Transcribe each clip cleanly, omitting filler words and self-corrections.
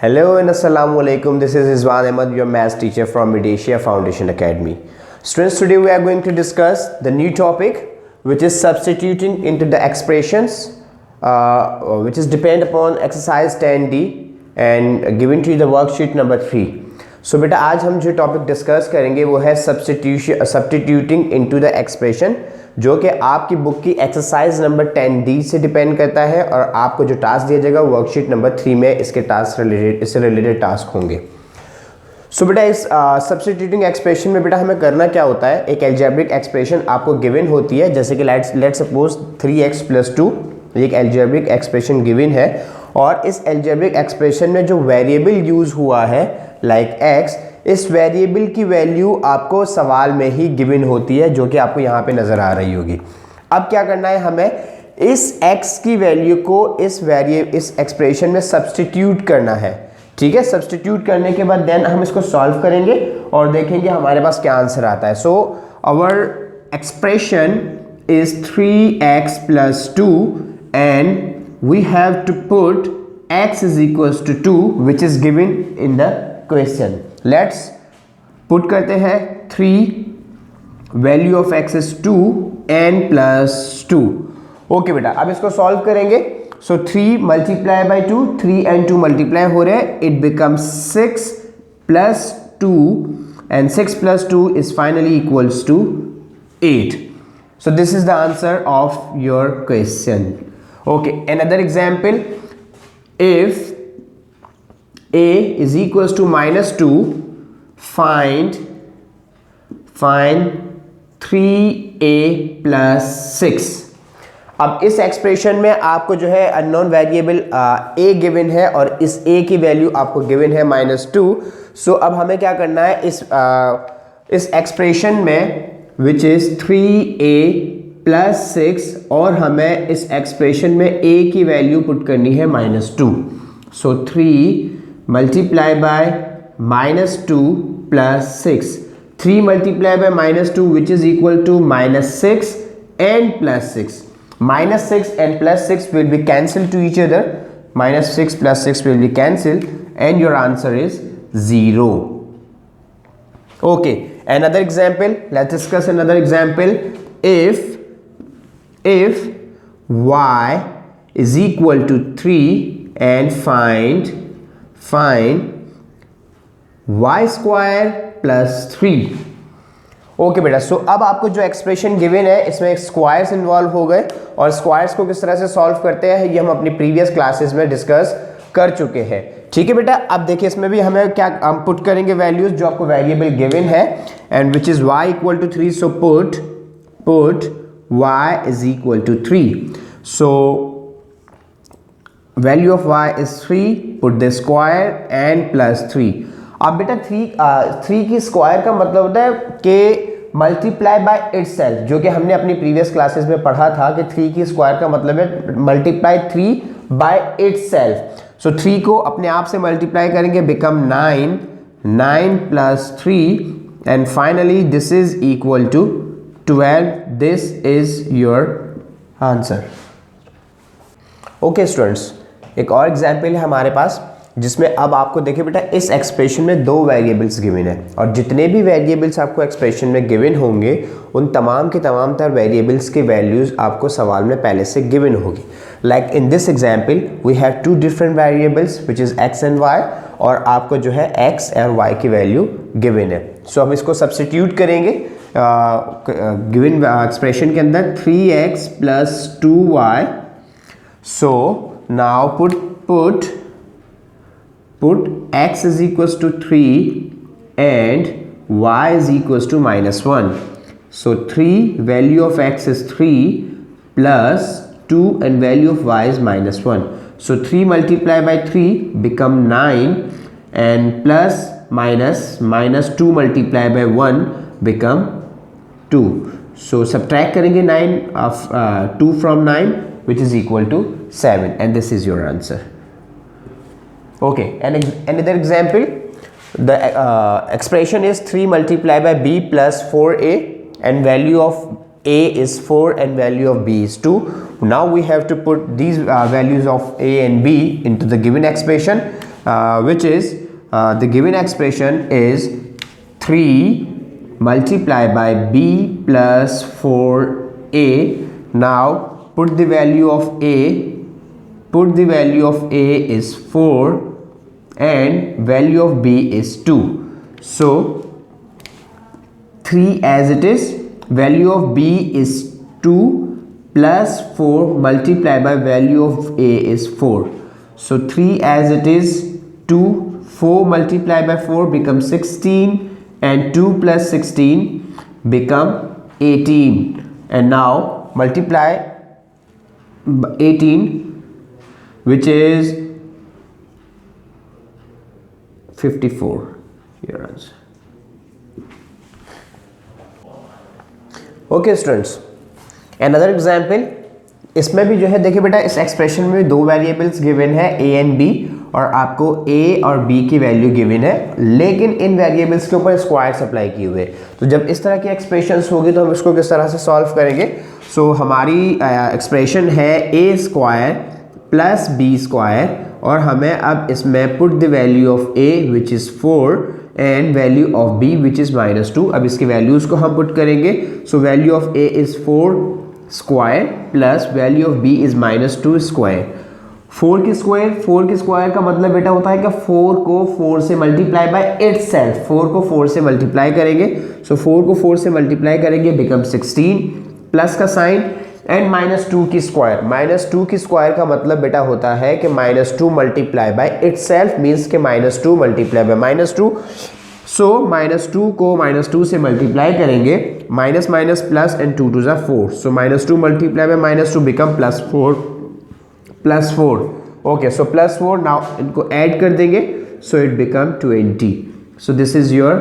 Hello and Assalamu alaikum. This is Izwan Ahmed, your maths teacher from Midasia Foundation Academy. Students, today we are going to discuss the new topic, which is substituting into the expressions, which is depend upon exercise 10D and given to you the worksheet number 3. So बेटा आज हम जो topic discuss करेंगे वो है substituting into the expression, जो कि आपकी बुक की एक्सरसाइज नंबर 10D से डिपेंड करता है और आपको जो टास्क दिया जाएगा वर्कशीट नंबर 3 में इसके टास्क रिलेटेड इससे रिलेटेड टास्क होंगे। सो बेटा इस सब्स्टिट्यूटिंग एक्सप्रेशन में बेटा हमें करना क्या होता है, एक एल्जेब्रिक एक्सप्रेशन आपको गिवन होती है, जैसे कि लेट्स सपोज 3x + 2 एक एल्जेब्रिक एक्सप्रेशन गिवन है और इस एल्जेब्रिक एक्सप्रेशन में जो वेरिएबल यूज हुआ है लाइक x, इस वेरिएबल की वैल्यू आपको सवाल में ही गिवन होती है, जो कि आपको यहाँ पे नज़र आ रही होगी। अब क्या करना है, हमें इस x की वैल्यू को इस एक्सप्रेशन में सब्स्टिट्यूट करना है। ठीक है, सब्स्टिट्यूट करने के बाद देन हम इसको सॉल्व करेंगे और देखेंगे हमारे पास क्या आंसर आता है। So our expression is 3x + 2 and we have to put x is equals to 2 which is given in the question. Let's put करते हैं 3, value of x is 2 n + 2. Okay बेटा, अब इसको सॉल्व करेंगे। सो 3 मल्टीप्लाई बाई 2, 3 and 2 मल्टीप्लाई हो रहे हैं, it becomes 6 + 2 and 6 + 2 is finally equals to 8. So this is the answer of your question. Okay, another example, if a is equals to -2, find 3a + 6. अब इस expression में आपको जो है अननोन वेरिएबल a गिवन है और इस a की वैल्यू आपको गिवन है -2। सो अब हमें क्या करना है, इस एक्सप्रेशन में विच इज 3a + 6 और हमें इस एक्सप्रेशन में a की वैल्यू पुट करनी है -2। So 3 multiply by -2 + 6, 3 multiply by -2 which is equal to -6 and +6. -6 and +6 will be cancelled to each other. -6 + 6 will be cancelled and your answer is 0. Okay, another example, let's discuss another example. If y is equal to 3 and find y² + 3. Okay बेटा, सो अब आपको जो expression given है इसमें squares involve हो गए और squares को किस तरह से सॉल्व करते हैं ये हम अपनी प्रीवियस क्लासेस में डिस्कस कर चुके हैं। ठीक है बेटा, अब देखिए इसमें भी हमें क्या हम पुट करेंगे वैल्यूज जो आपको वेरिएबल गिवन है and which is y = 3. So put y is equal to 3. So value of y is 3, put the square and +3. अब बेटा 3 की स्क्वायर का मतलब होता है कि मल्टीप्लाई बाय इटसेल्फ, जो कि हमने अपनी प्रीवियस क्लासेस में पढ़ा था कि 3 की स्क्वायर का मतलब है मल्टीप्लाई 3 बाय इटसेल्फ। सो 3 को अपने आप से मल्टीप्लाई करेंगे, become 9 + 3 and finally this is equal to 12. This is your answer. Okay students, एक और एग्जाम्पल है हमारे पास जिसमें अब आपको देखिए बेटा इस एक्सप्रेशन में 2 वेरिएबल्स गिवन है और जितने भी वेरिएबल्स आपको एक्सप्रेशन में गिवन होंगे उन तमाम के तमाम तर वेरिएबल्स के वैल्यूज़ आपको सवाल में पहले से गिवन होगी। Like in this example we have 2 different variables which is x and y और आपको जो है x और y की वैल्यू गिवन है। सो हम इसको सब्स्टिट्यूट करेंगे गिवन एक्सप्रेशन के अंदर 3x + 2y. So now put x is equals to 3 and y is equals to -1. So 3 value of x is 3 plus 2 and value of y is -1. So 3 multiply by 3 become 9 and plus -2 multiply by 1 become 2. So subtract करेंगे 2 from 9 which is equal to 7 and this is your answer. Okay, and another example, the expression is 3 multiplied by b plus 4a and value of a is 4 and value of b is 2. Now we have to put these values of a and b into the given expression. which is the given expression is 3 multiplied by b plus 4a. Now put the value of a is 4 and value of b is 2. So 3 as it is, value of b is 2 plus 4 multiplied by value of a is 4. So 3 as it is, 2, 4 multiplied by 4 becomes 16 and 2 plus 16 become 18. And now multiply 18, which is 54. Your answer. Okay students, another example. इसमें भी जो है देखिए बेटा, इस expression में दो variables given है a एंड b, और आपको a और b की वैल्यू गिवन है, लेकिन इन वेरिएबल्स के ऊपर स्क्वायर्स अप्लाई किए हुए। तो जब इस तरह की एक्सप्रेशंस होगी तो हम इसको किस तरह से सॉल्व करेंगे। सो हमारी एक्सप्रेशन है a square plus b square, और हमें अब इसमें put the value of a which is 4 and value of b which is -2। अब इसकी वैल्यूज़ को हम पुट करेंगे। So value of a is 4 square plus value of b is -2 square. 4 की स्क्वायर का मतलब बेटा होता है कि 4 को 4 से मल्टीप्लाई बाय इटसेल्फ, 4 को 4 से मल्टीप्लाई करेंगे। सो 4 को 4 से मल्टीप्लाई करेंगे बिकम 16 प्लस का साइन एंड -2 की स्क्वायर। -2 की स्क्वायर का मतलब बेटा होता है कि -2 मल्टीप्लाई बाय इटसेल्फ मींस के -2 मल्टीप्लाई बाय -2। सो -2 को -2 से मल्टीप्लाई करेंगे, minus minus plus and 2 2 4। So -2 multiply by -2 become +4 okay. So +4, now इनको ऐड कर देंगे, so it become 20। So this is your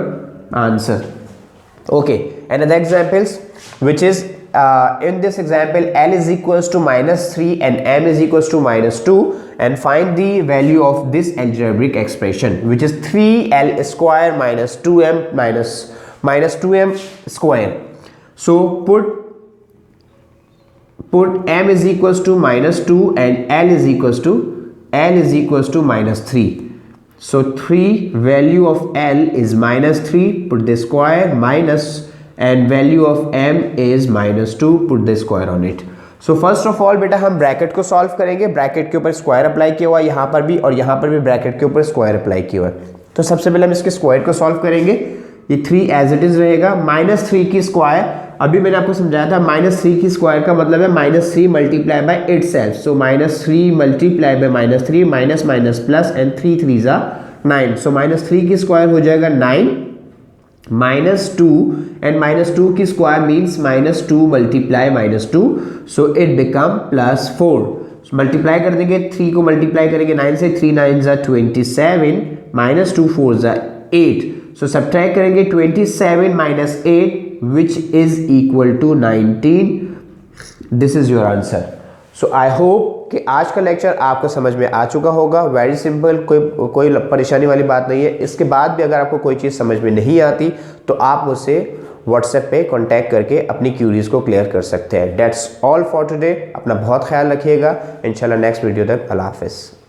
answer. Okay, another examples which is in this example L is equals to -3 and M is equals to -2, and find the value of this algebraic expression which is 3L square minus 2M minus 2M square. So put M is equals to -2 and L is equals to -3. So 3 value of L is -3, put the square, minus, and value of M is -2, put the square on it. So first of all बेटा हम bracket को solve करेंगे। Bracket के ऊपर square apply किया हुआ, यहाँ पर भी और यहाँ पर भी ब्रैकेट के ऊपर स्क्वायर अप्लाई किया हुआ है। तो सबसे पहले हम इसके स्क्वायर को सॉल्व करेंगे। ये 3 एज इट इज रहेगा, -3 की स्क्वायर, अभी मैंने आपको समझाया था -3 की स्क्वायर का मतलब है -3 multiply by itself. So -3 multiply bye -3 minus minus plus and 3 3 = 9। सो -3 की स्क्वायर हो जाएगा 9 -2 एंड -2 की square means -2 multiply -2, so it become +4। Multiply कर देंगे, 3 को मल्टीप्लाई करेंगे 9 से, 3 9 = 27, -2 4 = 8। सो सब्ट्रैक्ट करेंगे 27 - 8 which is equal to 19. This is your answer. So I hope कि आज का लेक्चर आपको समझ में आ चुका होगा। वेरी सिंपल, कोई परेशानी वाली बात नहीं है। इसके बाद भी अगर आपको कोई चीज़ समझ में नहीं आती तो आप मुझसे व्हाट्सएप पे कांटेक्ट करके अपनी क्यूरीज को क्लियर कर सकते हैं। That's all for today. अपना बहुत ख्याल रखिएगा। इंशाल्लाह नेक्स्ट वीडियो तक अल्लाह हाफिज़।